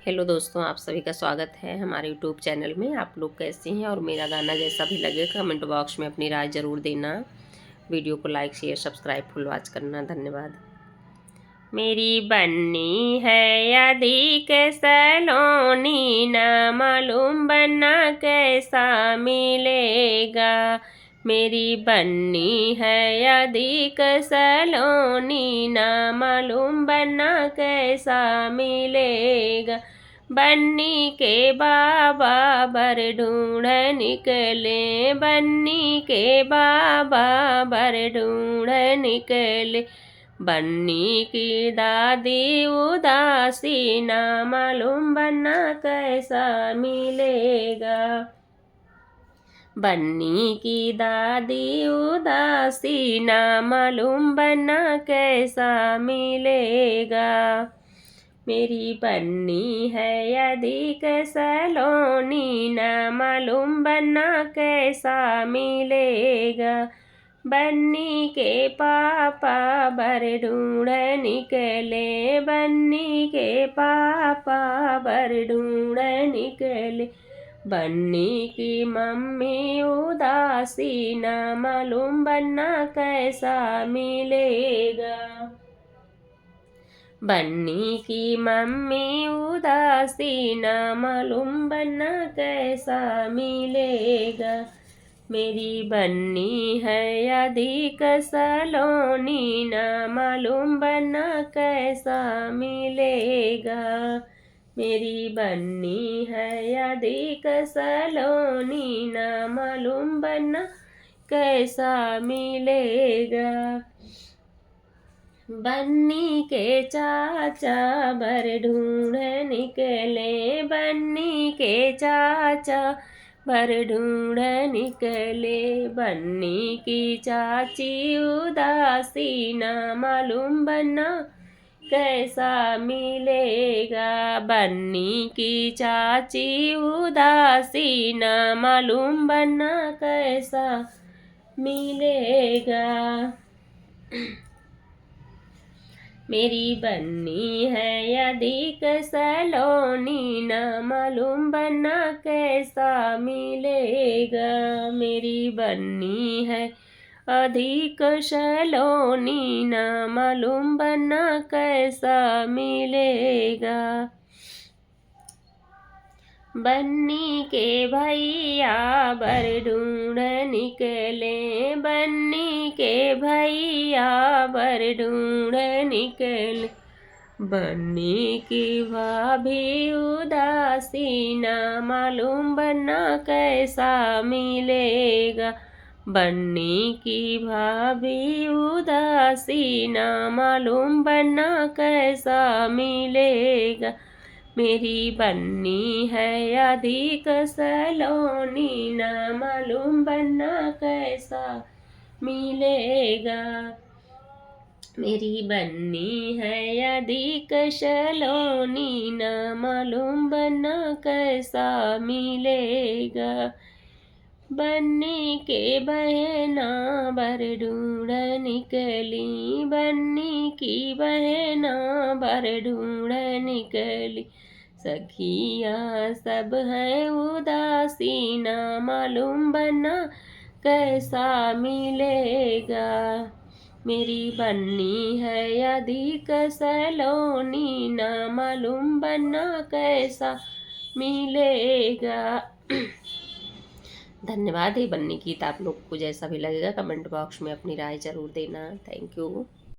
Hello दोस्तों, आप सभी का स्वागत है हमारे यूट्यूब चैनल में। आप लोग कैसे हैं और मेरा गाना जैसा भी लगे कमेंट बॉक्स में अपनी राय ज़रूर देना। वीडियो को like share subscribe full watch करना। धन्यवाद। मेरी बन्नी है अधिक सलोनी, न मालूम बन्ना कैसा मिलेगा। मेरी बन्नी है अधिक सलोनी, न मालूम बन्ना कैसा मिलेगा। बन्नी के बाबा बर ढूंढ निकले, बन्नी के बाबा बर ढूंढ निकले। बन्नी की दादी उदासी, ना मालूम बन्ना कैसा मिलेगा। बन्नी की दादी उदासी, ना मालूम बन्ना कैसा मिलेगा। मेरी बन्नी है अधिक सलोनी, न मालूम बन्ना कैसा मिलेगा। बन्नी के पापा बर ढूंढ निकले, बन्नी के पापा बर ढूंढ निकले। बन्नी की मम्मी उदासी, न मालूम बन्ना कैसा मिलेगा। बन्नी की मम्मी उदासी, न मालूम बन्ना कैसा मिलेगा। मेरी बन्नी है अधिक सलोनी, न मालूम बन्ना कैसा मिलेगा। मेरी बन्नी है अधिक सलोनी, न मालूम बन्ना कैसा मिलेगा। बन्नी के चाचा बर ढूंढ निकले, बन्नी के चाचा बर ढूंढ निकले। बन्नी की चाची उदासी, न मालूम बन्ना कैसा मिलेगा। बन्नी की चाची उदासी, न मालूम बन्ना कैसा मिलेगा। मेरी बन्नी है अधिक सलोनी, न मालूम बन्ना कैसा मिलेगा। मेरी बन्नी है अधिक सलोनी, न मालूम बन्ना कैसा मिलेगा। बन्नी के भैया बर ढूंढ निकले, बन्नी के भैया बर ढूंढ निकले। बन्नी की भाभी उदासी, न मालूम बन्ना कैसा मिलेगा। बन्नी की भाभी उदासी, न मालूम बन्ना कैसा मिलेगा। मेरी बन्नी है अधिक सलोनी, न मालूम बन्ना कैसा मिलेगा। मेरी बन्नी है अधिक सलोनी, न मालूम बन्ना कैसा मिलेगा। बन्नी के बहना बर ढूंढ निकली, बन्नी की बहना बर ढूंढ निकली। सखियाँ सब हैं उदासी, न मालूम बन्ना कैसा मिलेगा। मेरी बन्नी है अधिक सलोनी, न मालूम बन्ना कैसा मिलेगा। धन्यवाद। ये बन्नी गीत आप लोग को जैसा भी लगेगा कमेंट बॉक्स में अपनी राय ज़रूर देना। Thank you.